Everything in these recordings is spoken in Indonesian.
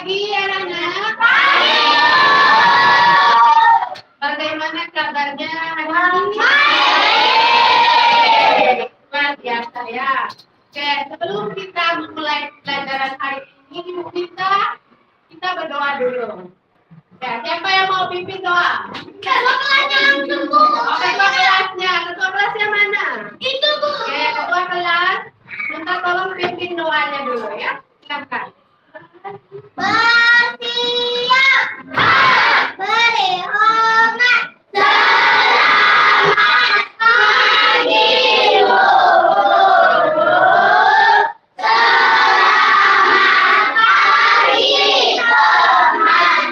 pagi anak-anak. Bagaimana kabarnya hari ini? Luar biasa ya. Oke, sebelum kita memulai pelajaran hari ini, kita berdoa dulu. Ya, siapa yang mau pimpin doa? Ketua kelasnya. Ketua kelasnya. Ketua kelasnya mana? Itu, Bu. Oke, ketua kelas. Minta tolong pimpin doanya dulu ya. Silakan. Bersiap, beri hormat, selamat pagi Bu. Selamat pagi teman-teman.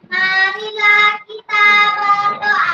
Marilah kita berdoa.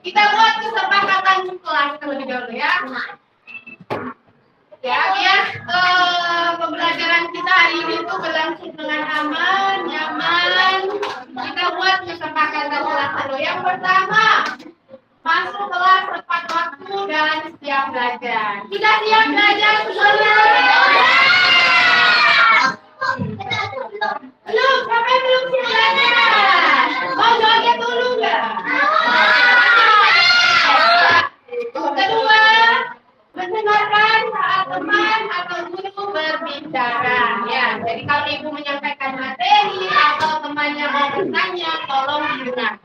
Kita buat kesepakatan kelas terlebih dahulu ya. Ya, biar pembelajaran kita hari ini itu berlangsung dengan aman, nyaman. Kita buat kesepakatan kelas dulu. Yang pertama, masuk kelas tepat waktu dan siap belajar. Kita siap belajar semuanya? Belum, sampai belum siap belajar. Mau joget dulu nggak? Kedua, mendengarkan saat teman atau guru berbicara. Ya, jadi kalau ibu menyampaikan materi atau temannya mau bertanya, tolong didengar.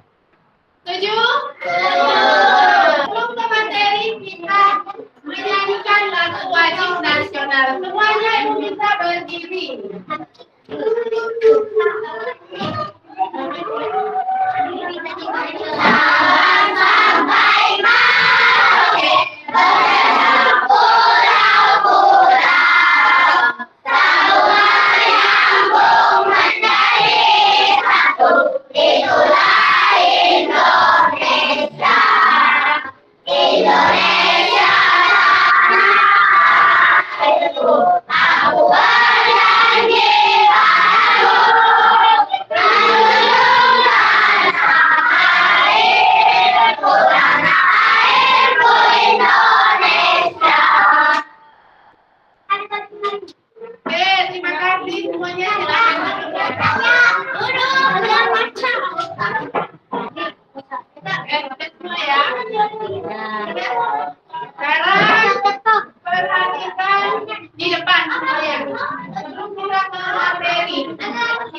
Setuju? Sebelum ke materi, kita menyanyikan lagu wajib nasional. Semuanya ibu minta berdiri. Sampai maghrib berpulau-pulau, semua nyambung menjadi satu. Itulah Indonesia.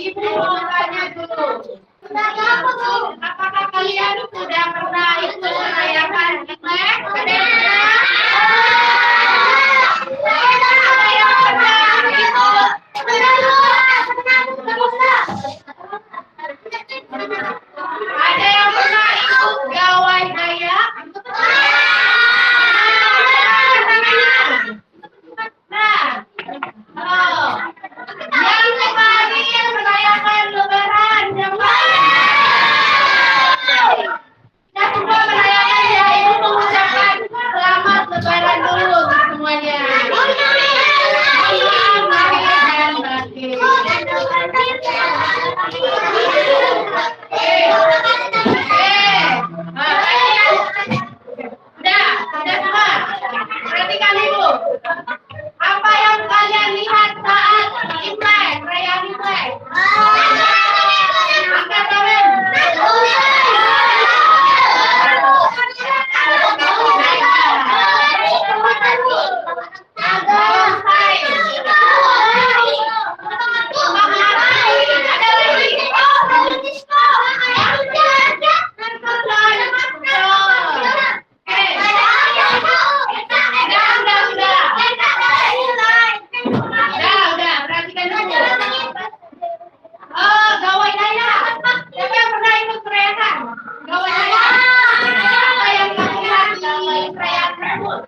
Ibu mau tanya dulu. Apakah kalian sudah pernah ikut merayakan Imlek? Ada yang pernah? Ada yang pernah ikut? Ada yang pernah ikut gawai dayak? Nah, oh, yang kemarin merayakan Lebaran, siapa? Kita semua merayakan ya, Ibu mengucapkan selamat Lebaran dulu untuk semuanya. Selamat lahir dan batin. Udah semua. Perhatikan Ibu. Apa yang kalian lihat saat Imlek, perayaan Imlek? Angkat tangan. Udah, perhatikan dulu. Oh, gawai dayak. Siapa yang pernah ikut perayaan? Gawai dayak. Apa yang kamu lihat di perayaan tersebut?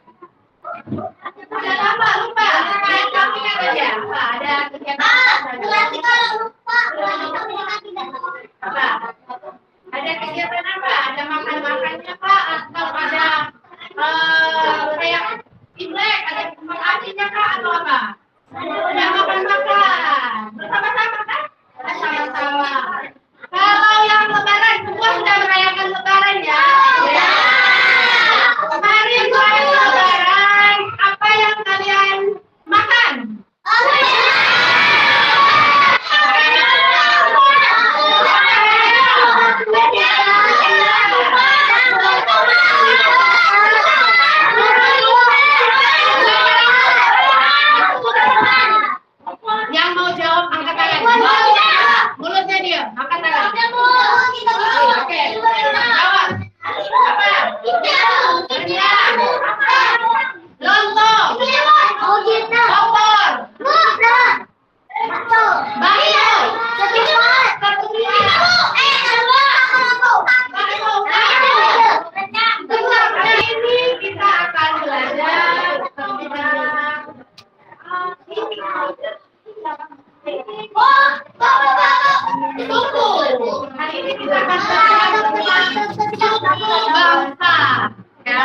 Sudah lama lupa. Yang kamu ingat aja. Apa? Ada kegiatan apa? Ada kegiatan apa? Ada makan-makannya Pak? Atau ada kayak Imlek? Ada makanannya Kak? Atau apa? Ada makan-makan. Bersama-sama kan? Sama-sama. Kalau yang Lebaran, semua sudah merayakan Lebaran ya? Ya. Kemarin selain Lebaran, apa yang kalian makan? Yang mau jawab angkat tangan. Mulutnya dia, angkat tangan. Oke, jawab. Apa? Rendang. Lontong. Opor. Bakso. Kali ini kita akan belajar tentang suku. Hari ini kita akan belajar tentang suku bangsa. Ya.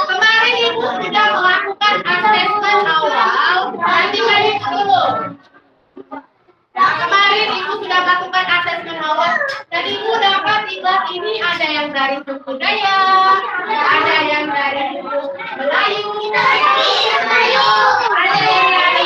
Kemarin Ibu sudah melakukan asesmen awal. Nanti balik dulu. Nah, kemarin Ibu sudah melakukan asesmen awal dan Ibu dapat di kelas ini ada yang dari suku Dayak, ada yang dari suku Melayu, ada yang dari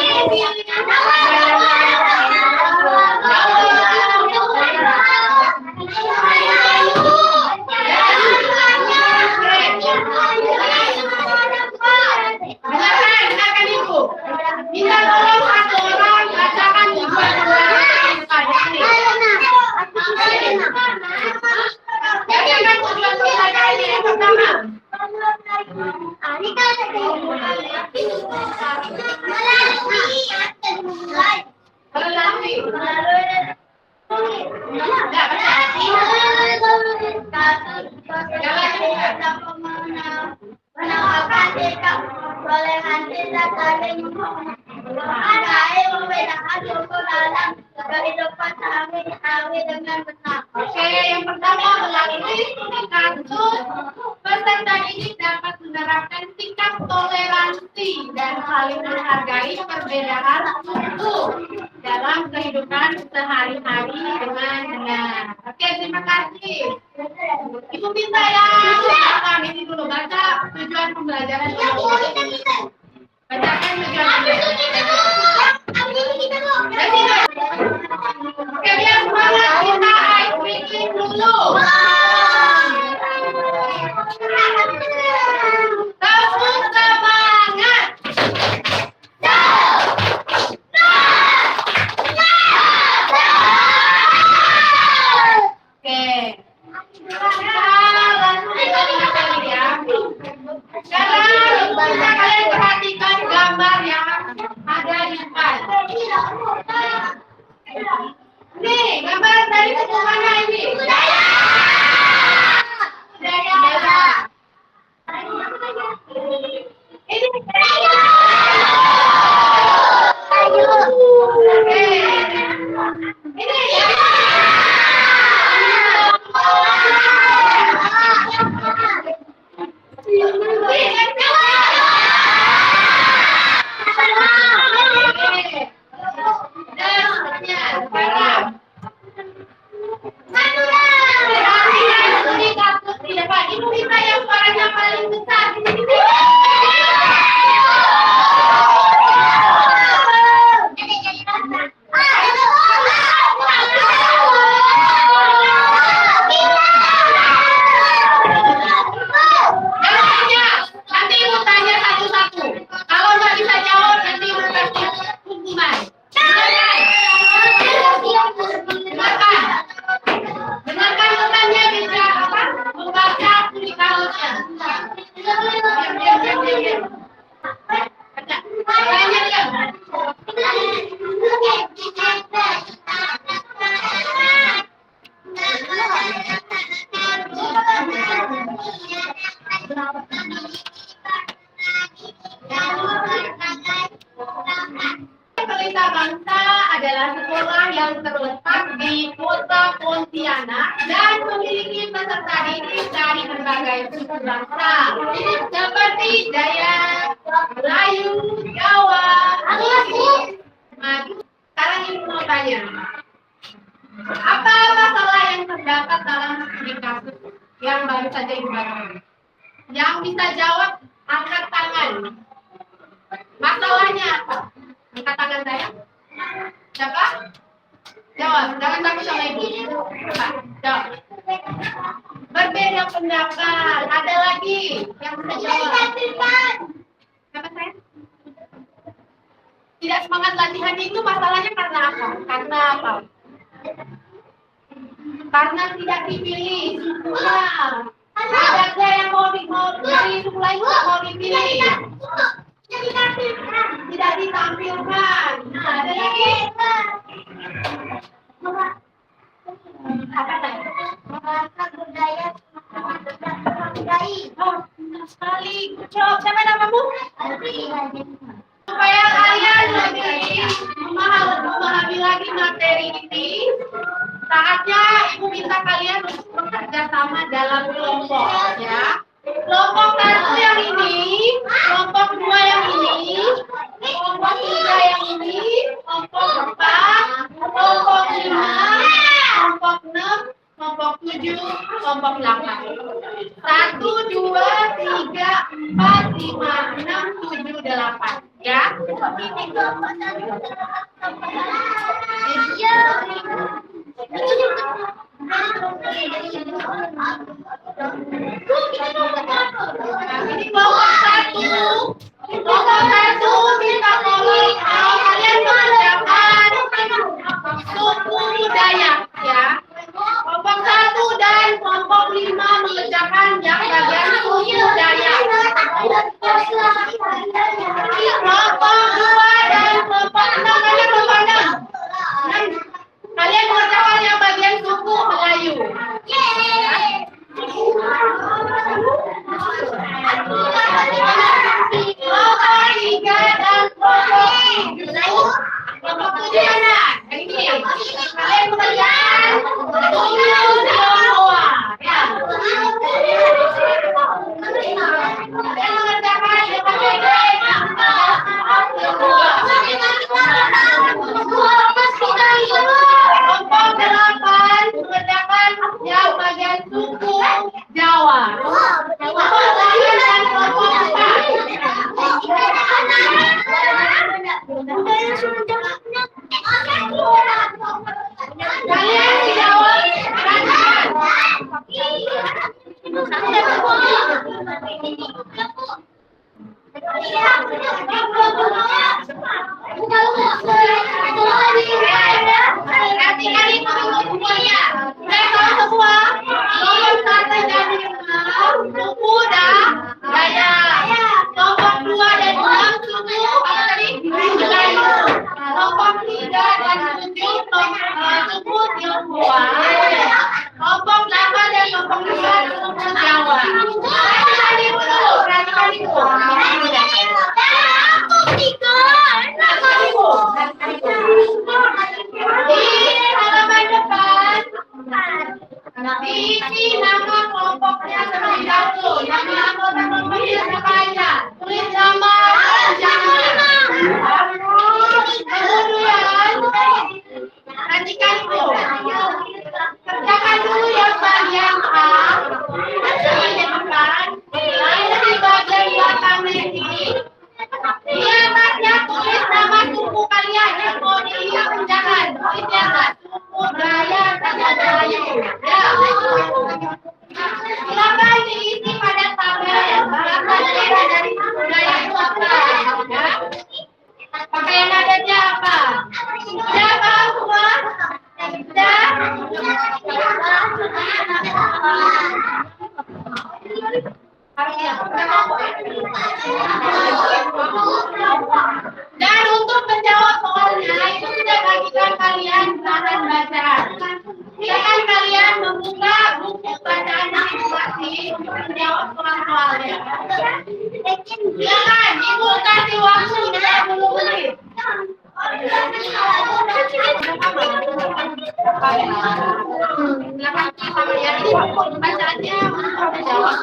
Dengarkan Ibu. Minta tolong satu orang bacakan tujuan kepada ini. Bacakan tujuan kepada ini yang pertama. Berlatih. Enggak perolehan kita saling ada yang membedakan suku dalam kehidupan sehari-hari dengan benar. Oke, yang pertama melalui kasus peserta didik dapat menerapkan sikap toleransi dan saling menghargai perbedaan suku dalam kehidupan sehari-hari dengan benar. Oke, terima kasih. Ibu minta ya, bacakan ini dulu, baca tujuan pembelajaran dulu. Bacakan tujuan pembelajaran. Oke, biar semangat kita ice breaking dulu. Tepuk semangat. Nih, gambar dari suku mana ini? Budaya. Ini budaya. Oke. Ini ya. Ibu kita yang suaranya paling besar di sini. Nanti ibu tanya satu-satu. Kalau nggak bisa jawab, nanti ibu kasih hukuman. Dengarkan. Dengarkan pertanyaan bisa apa? Membaca tulisannya. Diam. Baca. Tanya dia. Pelita Bangsa adalah sekolah yang terletak di Kota Pontianak dan memiliki peserta didik dari berbagai suku bangsa seperti Dayak, Melayu, Jawa, Madu. Sekarang ibu mau tanya, apa masalah yang terdapat dalam studi kasus yang baru saja ibu bacakan? Yang bisa jawab angkat tangan. Masalahnya apa? Angkat tangan saya. Siapa? Jawab. Jangan takut sama ibu. Coba, jawab. Berbeda pendapat. Ada lagi yang bisa jawab. Siapa saya? Tidak semangat latihan itu masalahnya karena apa? Karena apa? Karena tidak dipilih sukunya. Ada yang mau dipilih, suku lain mau dipilih. Tidak ditampilkan. Ada lagi. Apa tadi? Bahasa budaya budaya. Oh, benar sekali. Jawab. Siapa namamu? Supaya kalian lebih memahami lagi materi ini, saatnya ibu minta kalian untuk bekerja sama dalam kelompok, ya. Kelompok satu yang ini, kelompok dua yang ini, kelompok tiga yang ini, kelompok empat, kelompok lima, kelompok enam, kelompok tujuh, kelompok delapan. 1, 2, 3, 4, 5, 6, 7, 8. Ya. Ini kelompok satu. Kelompok satu minta tolong kalau kalian mengerjakan suku Dayak, ya. Kelompok satu dan kelompok 5 mengerjakan yang bagian suku Dayak. Kelompok 2 dan kelompok 6 kalian kelompok 6. Suku Tionghoa. Kelompok 8 dan kelompok 2 suku Jawa. Tadi dulu, perhatikan itu. Di halaman depan, diisi nama kelompoknya terlebih dahulu. Nama anggota kelompoknya siapa aja? Tulis nama jangan. Kemudian, perhatikan itu. Kerjakan dulu yang bagian A. Lalu di bagian belakangnya ini. Di atasnya tulis nama suku kalian yang mau dikerjakan. Tulis ya, suku Dayak dan Melayu. Ya. Silakan diisi pada tabel. Bagian dari suku Dayak itu apa? Ya. Pakaian adatnya apa? Sudah paham semua? Sudah? Dan untuk menjawab soalnya itu sudah bagikan kalian saran bacaan. Silakan kalian membuka buku bacaan masing-masing untuk menjawab soal-soalnya. Silakan, ibu kasih waktu 30 menit. Silakan kalian buku bacaannya untuk menjawab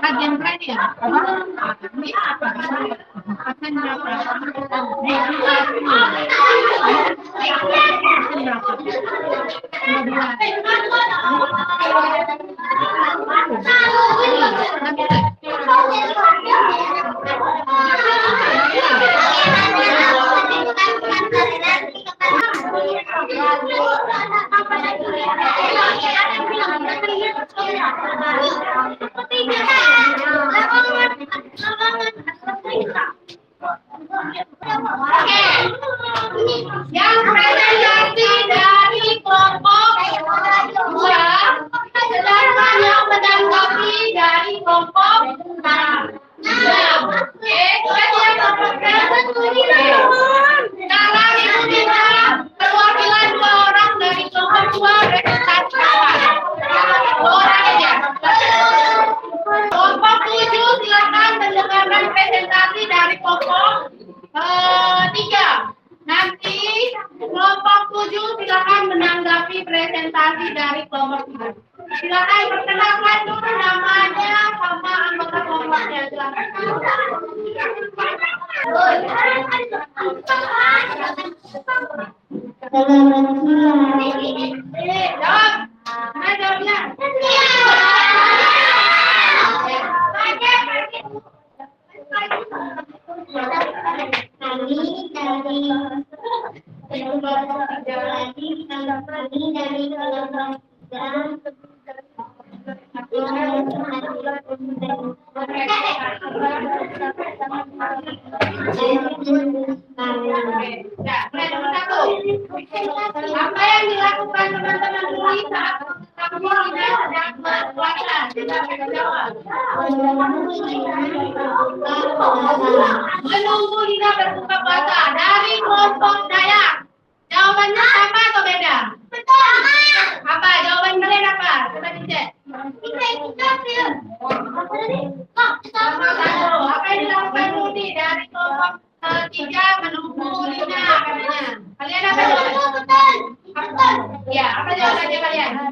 bagian terakhir ini apa? Yang presentasi dari kelompok 2, sedangkan yang menanggapi dari kelompok 6. Oke, yang sekarang ibu minta perwakilan 2 orang dari kelompok 2 presentasi kawan. 2 orang aja. Kelompok 7 silakan mendengarkan presentasi dari kelompok 3. Nanti kelompok 7 silakan menanggapi presentasi dari kelompok 3. Silakan perkenalkan dulu namanya sama anggota kelompoknya. Silakan. Jawab. Mana jawabnya? Apa yang dilakukan teman-teman Luli saat kamu ini sedang berpuasa. Kita bisa jawab. Menunggu Lina berbuka puasa dari kelompok Dayak. Jawabannya sama atau beda? Betul. Apa? Jawaban kalian apa? Coba dicek. Sama satu. Apa yang dilakukan Rudi dari kelompok tiga menunggu Lina katanya. Kalian apa jawabannya? Betul. Betul. Ya, apa jawabannya kalian? Apa?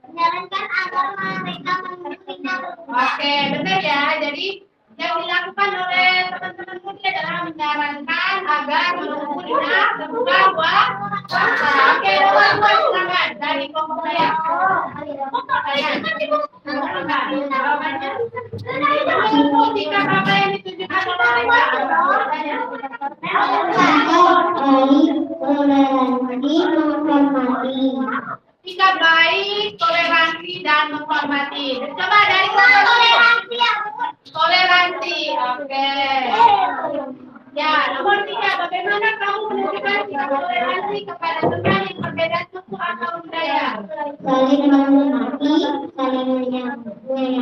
Menyarankan agar mereka menghina. Oke, benar ya. Jadi yang dilakukan oleh teman-teman Rudi adalah menyarankan agar menunggu Lina berbuka puasa. Oke, teman-teman silakan dari kelompok saya. Kalian. Jawabannya. Menunggu sikap apa yang ditunjukkan oleh mereka? Sikap baik, toleransi, dan menghormati. Coba dari toleransi. Oke. Ya, nomor 3. Bagaimana kamu menunjukkan sikap toleransi kepada teman yang berbeda suku atau budaya? Saling menghormati, saling menyayangi. Saling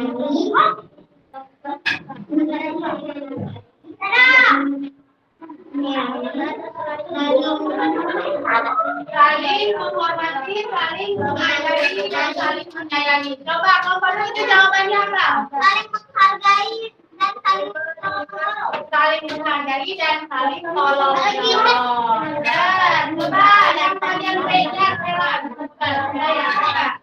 menghormati, saling menghargai, dan saling menyayangi. Coba, kelompok itu jawabannya apa? Saling menghargai dan saling menolong. Saling menghargai dan saling tolong. Dan coba yang kalian beda lewat budaya apa?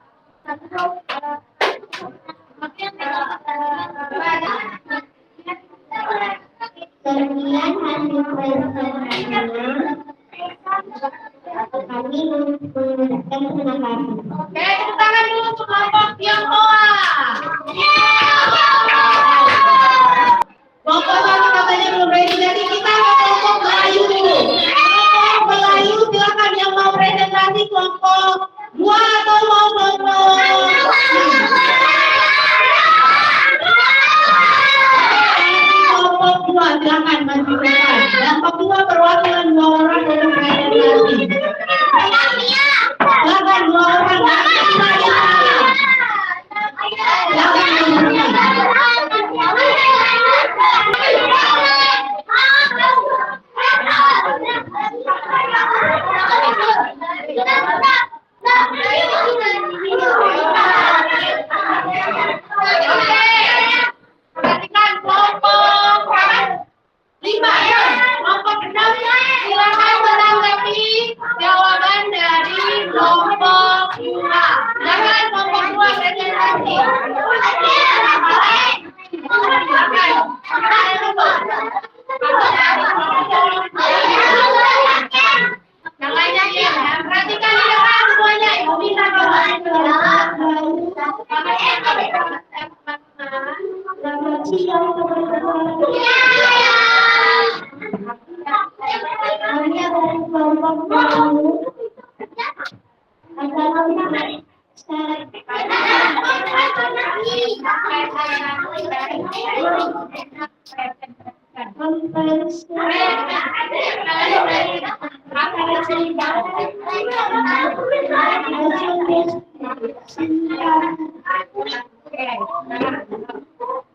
Kemudian hasil persamaan kami menggunakan senapan. Oke, tepuk tangan dulu untuk kelompok Tionghoa. Kelompok satu katanya belum ready, jadi kita ke kelompok Melayu dulu. Kelompok Melayu silakan yang mau presentasi kelompok 2 atau mau kelompok kelompok 2 silakan maju ke depan. Kelompok 2 perwakilan 2 orang untuk presentasi. Silakan 2 orang. Perhatikan kelompok 5 ya. Kelompok 6 silakan menanggapi jawaban dari kelompok 2. Silakan kelompok 2 presentasi. Yang lainnya ya. Perhatikan di depan semuanya. Ibu bisa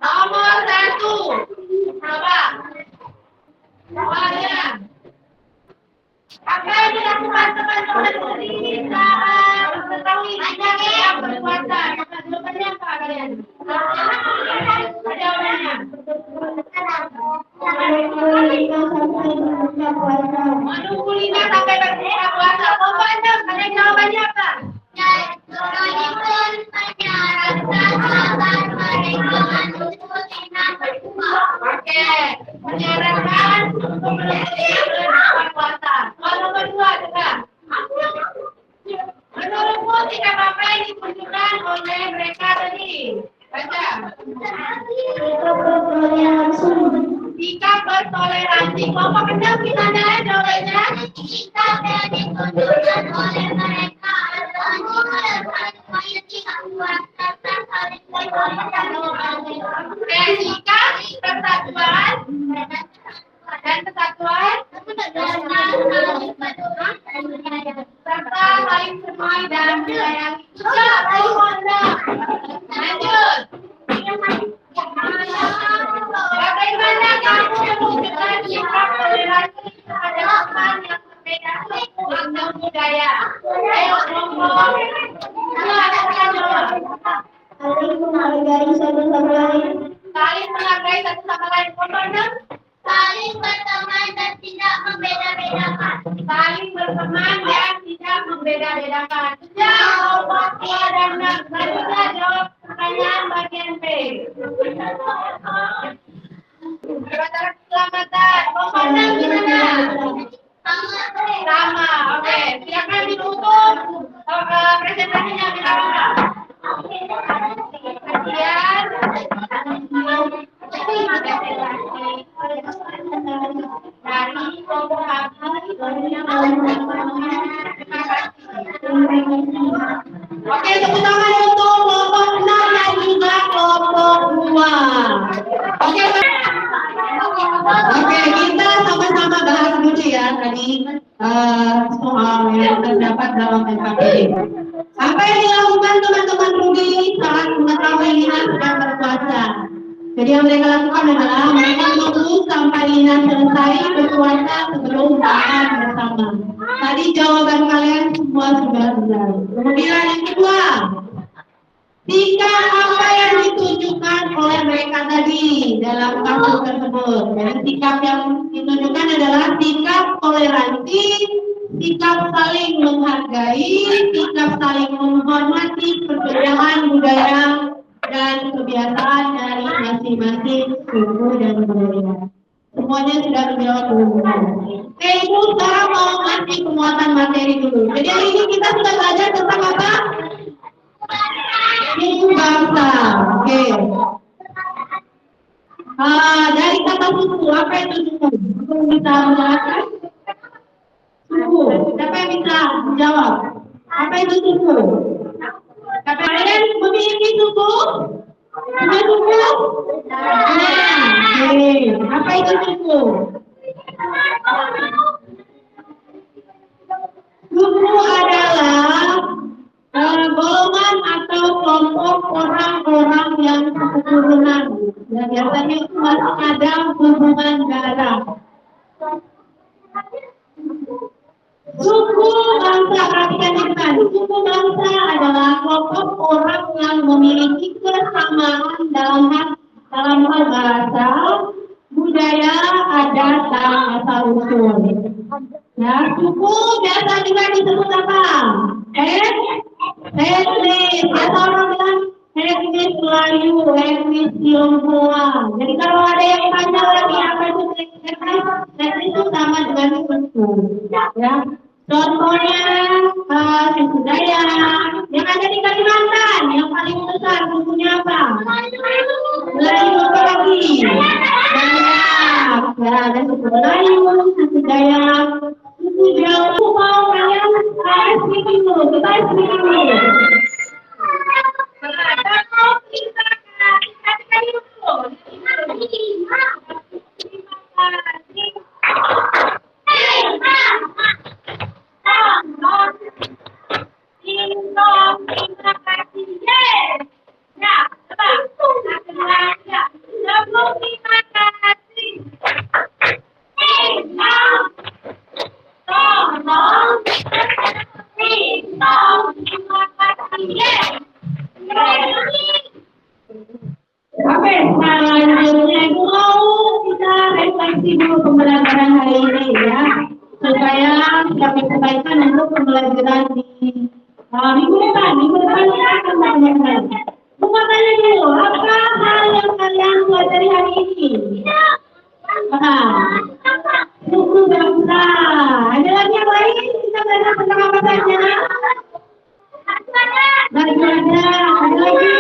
Nomor 1. Coba. Semuanya. Apa yang dilakukan teman-teman di saat mengetahui ada yang berpuasa? Jawabannya apa kalian? Jawabannya. Menunggu Lina sampai berbuka puasa. Kelompok 6, kalian jawabannya apa? Oke, menyarankan untuk berbuka puasa. Nomor 2 juga. Menurutmu sikap apa yang ditunjukkan oleh mereka tadi? Baca. Sikap bertoleransi. Kelompok 6 gimana jawabannya? Sikap yang ditunjukkan oleh mereka adalah sikap persatuan dan kesatuan saling sermai dan menyayangi. Lanjut. Bagaimana kamu menunjukkan sikap toleransi kepada teman yang berbeda atau budaya? Ayo ngomong. Silakan jawab. Saling menghargai satu sama lain. Saling menghargai satu sama lain. Komponen. Saling berteman dan tidak membeda-bedakan. Saling berteman dan tidak membeda-bedakan. Jawab ya dan benar. Selanjutnya jawab pertanyaan bagian B. Jabatan keselamatan. Komponen gimana? Sama. Oke. Silakan ditutup presentasinya kita. Kemudian dari kelompok Oke, tepuk tangan untuk kelompok 6 dan juga kelompok 2. Oke, kita sama-sama bahas dulu ya tadi soal yang terdapat dalam NKPD. Apa yang dilakukan teman-teman Rudi saat mengetahui Lina sedang berpuasa? Jadi yang mereka lakukan adalah mereka menunggu sampai Lina selesai berpuasa sebelum makan bersama. Tadi jawaban kalian semua sudah benar. Kemudian yang kedua, sikap apa yang ditunjukkan oleh mereka tadi dalam kasus tersebut? Jadi sikap yang ditunjukkan adalah sikap toleransi, sikap saling menghargai, sikap saling menghormati perbedaan budaya dan kebiasaan dari masing-masing suku dan budaya. Semuanya sudah menjawab dulu. Oke, Ibu sekarang mau ngasih penguatan materi dulu. Jadi hari ini kita sudah belajar tentang apa? Suku bangsa. Oke. Dari kata suku, apa itu suku? Aku bisa menjelaskan? Suku. Siapa yang bisa menjawab? Apa itu suku? Kalian memiliki suku? Punya suku? Oke. Apa itu suku? Suku adalah golongan atau kelompok orang-orang yang seketurunan. Dan biasanya itu masih ada hubungan darah. Suku bangsa, perhatikan dengan suku bangsa adalah kelompok orang yang memiliki kesamaan dalam hal bahasa, budaya, adat, dan asal usul. Ya, suku biasa juga disebut apa? Etnis. Biasa orang bilang etnis Melayu, etnis Tionghoa. Jadi kalau ada yang tanya lagi apa itu etnis itu sama dengan suku. Ya. Contohnya suku Dayak yang ada di Kalimantan, yang paling besar sukunya apa? Melayu apa lagi? Dayak. Ya, ada suku Melayu, suku Dayak, suku Jawa. Mau kalian speaking dulu, kita speaking dulu. Oke, selanjutnya Ibu mau kita refleksi dulu pembelajaran hari ini ya, supaya kami kebaikan untuk pembelajaran di minggu depan kita akan belajar. Mau tanya dulu, apa hal yang kalian pelajari hari ini? Suku bangsa. Ada lagi yang lain? Kita belajar tentang apa saja? Bagaimana? Ada lagi?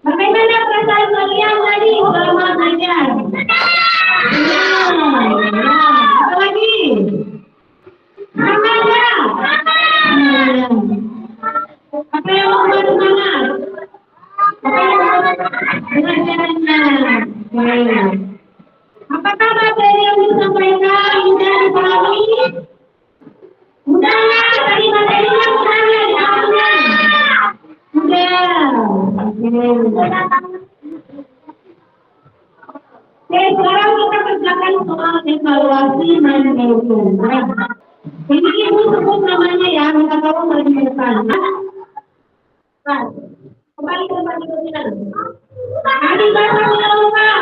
Bagaimana perasaan kalian tadi selama belajar? Apa lagi? Oke, sekarang kita kerjakan soal evaluasi manajemen. Ini ibu sebut namanya ya, minta tolong dari depan. Nah, kembali ke tempat tidurnya. Tadi baca lupa.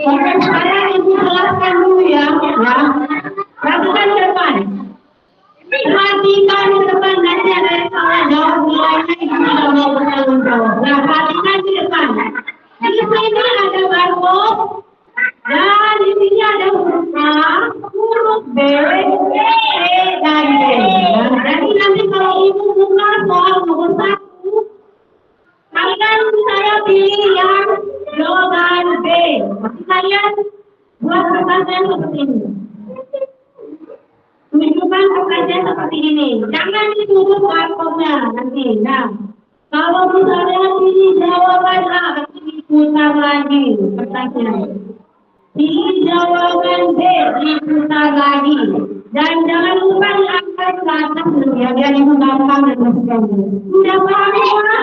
Oke, sekarang ibu jelaskan dulu ya. Perhatikan ke depan. Perhatikan ke depan, nanti ada yang salah jawab nilainya ibu tidak mau bertanggung jawab. Nah, perhatikan di depan. Di sini ada barcode dan di sini ada huruf A, huruf B, C, dan D. Nah, jadi nanti kalau ibu buka soal nomor 1, kalian saya pilih yang jawaban B. Tapi kalian buat pertanyaan seperti ini. Tunjukkan pertanyaan seperti ini. Jangan ditutup barcode-nya nanti. Nah, kalau misalnya pilih jawaban A, nanti diputar lagi pertanyaan. Pilih jawaban B, diputar lagi. Dan jangan lupa diangkat ke atas ya, biar ibu gampang dan masukkan. Sudah paham semua?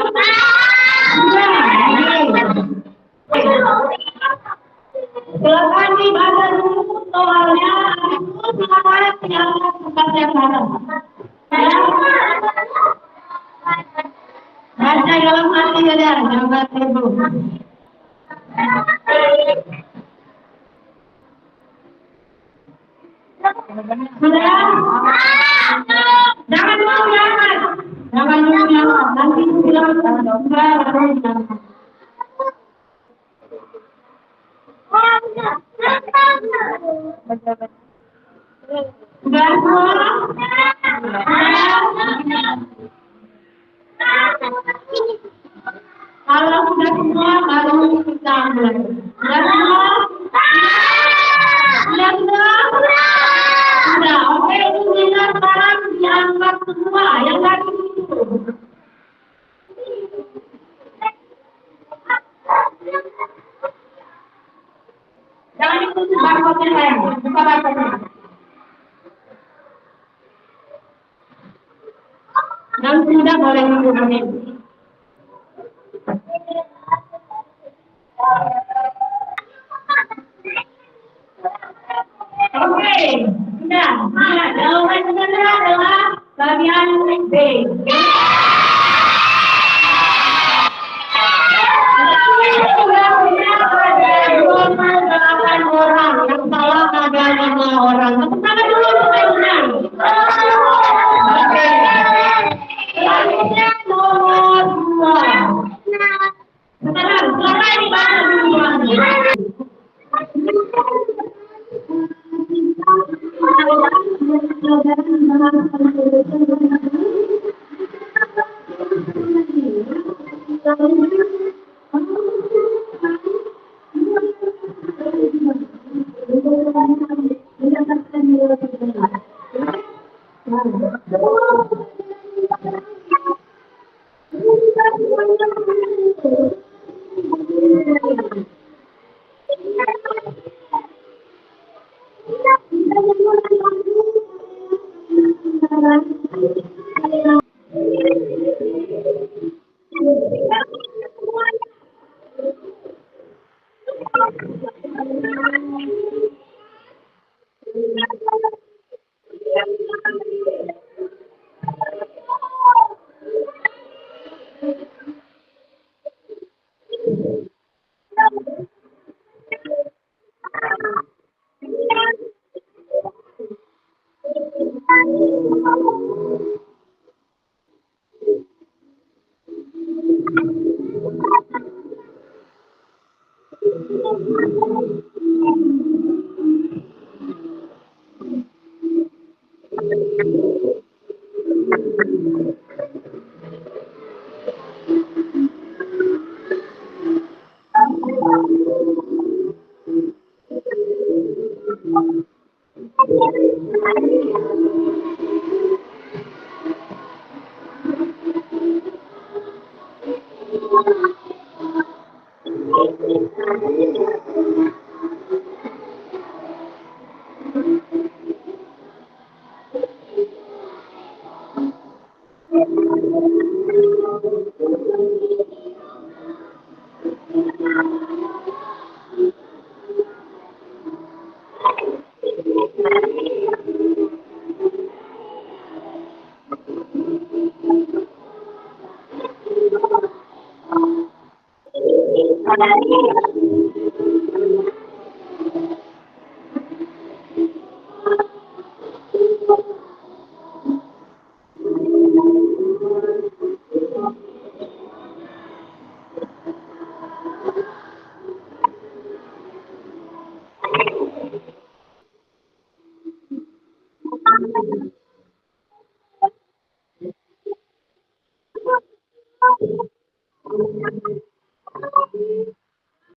Sudah. Silakan dibaca dulu soalnya, itu silakan diangkat tempat yang mana. Ya. Baca dalam hati saja, jangan sibuk. Sudah? Jangan dulu diangkat. Jangan dulu diangkat. Nanti bilang sudah baru diangkat. Sudah semua? Kalau sudah semua baru kita mulai. Sudah semua? Sudah semua? Sudah. Oke, itu bisa sekarang diangkat semua. Yang tadi itu. Jangan ditutup barcode-nya sayang. Buka barcode-nya. Yang sudah boleh menghubungi. Oke, sudah. Nah, jawaban benar adalah bagian B. Orang yang salah ada 5 orang. Tepuk tangan dulu teman-teman. Oke. Selanjutnya nomor 2. Sekarang silakan dibaca dulu.